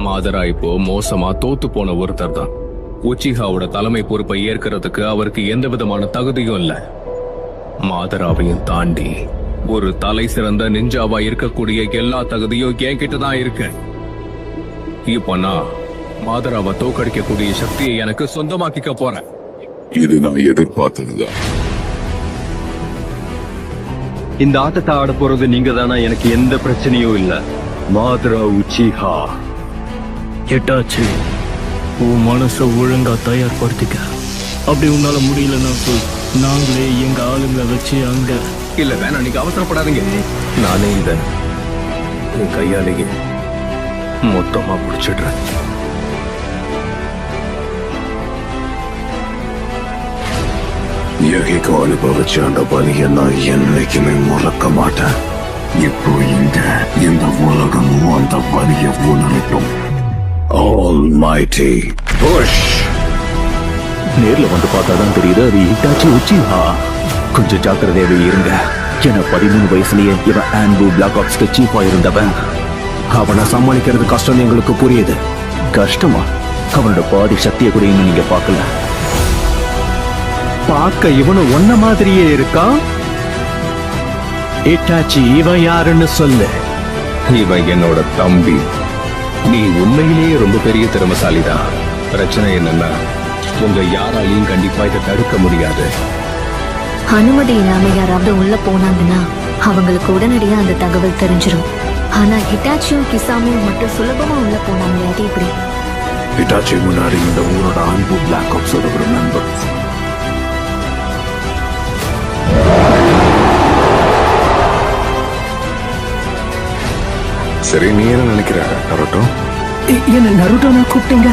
மாதரா இப்போ மோசமா தோத்து போன ஒருத்தர் தான். உச்சிஹாவோட தலைமை பொறுப்பை ஏற்கிறதுக்கு அவருக்கு எந்த விதமான தகுதியும் இல்ல. மாதராவையும் தாண்டி ஒரு தலை சிறந்த நிஞ்சாவா இருக்கக்கூடிய எல்லா தகுதியும் என்கிட்ட தான் இருக்கு. இப்ப நான் மாதராவை தோக்கடிக்கக்கூடிய சக்தியை எனக்கு சொந்தமாக்கிக்க போறேன். இது நான் எதிர்பார்த்ததுதான். இந்த ஆட்டத்தை ஆட போறது நீங்க தானா? எனக்கு எந்த பிரச்சனையும் இல்ல. மாதரா உச்சிஹா. எட்டாச்சு, உன் மனச ஒழுங்கா தயார்படுத்திக்க. அப்படி உன்னால முடியலன்னா சொல், நாங்களே எங்க ஆளுங்க வச்சு அங்க. இல்ல வேணாம், நீங்க அவசரப்படாதீங்க. நானே இத என் கையாலேயே மொத்தமா புடிச்சிடுறேன். யகிக்கு அனுபவிச்ச அந்த வலியை நான் என்னைக்குமே மறக்க மாட்டேன். இப்போ இங்க இந்த உலகமும் அந்த வலியை உணரட்டும். Almighty push. நேர்ல வந்து பார்த்தாதான் தெரியுது அது ஹிட்டாச்சி உச்சிஹா. கொஞ்சம் ஜாக்கிரதையாவே இருங்க. ஏன்னா 13 வயசுலயே இவன் ஆன்பு பிளாக் ஆப்ஸ்க்கு சீஃபா இருந்தவன். அவனை சமாளிக்கிறது கஷ்டம் எங்களுக்கு புரியுது. கஷ்டமா? அவனோட பாதி சக்தியை கூட இன்னும் நீங்க பார்க்கல. பார்க்க இவனும் ஒன்ன மாதிரியே இருக்கான். இட்டாச்சி, இவன் யாருன்னு சொல்லு. இவன் என்னோட தம்பி. நீ உண்மையிலேயே ரொம்ப பெரிய திறமசாலிதான். பிரச்சனை என்னன்னா உங்க யாராலையும் கண்டிப்பா இதை தடுக்க முடியாது. அனுமதி இல்லாம யாராவது உள்ள போனாங்கன்னா அவங்களுக்கு உடனடியா அந்த தகவல் தெரிஞ்சிடும். ஆனா ஹிட்டாச்சியும் கிசாமியும் மட்டும் சுலபமா உள்ள போனாங்க. அது எப்படி? ஹிட்டாச்சி முன்னாடி இந்த ஊரோட அன்பு பிளாக் ஆப்ஸோட ஒரு நண்பர். சரி, நீ என்ன நினைக்கிற நருட்டோ? என்ன நருட்டோனா கூப்பிட்டீங்க?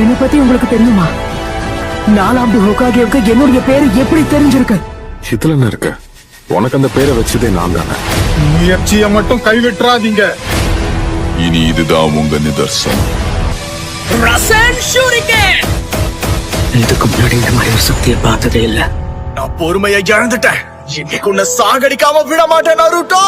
என்னை பத்தி உங்களுக்கு தெரியுமா? 4வது ஹோகாகேவுக்கு என்னுடைய பேரு எப்படி தெரிஞ்சிருக்கு? இதுல என்ன இருக்கு? உனக்கு அந்த பேரை வச்சதே நான் தானே. முயற்சியை மட்டும் கைவிட்டுறாதீங்க. இனி இதுதான் உங்க நிதர்சனம். இதுக்கு முன்னாடி இந்த மாதிரி ஒரு சக்தியை பார்த்ததே இல்ல. நான் பொறுமையை இழந்துட்டேன். இன்னைக்கு உன்னை சாகடிக்காம விட மாட்டேன் நருட்டோ.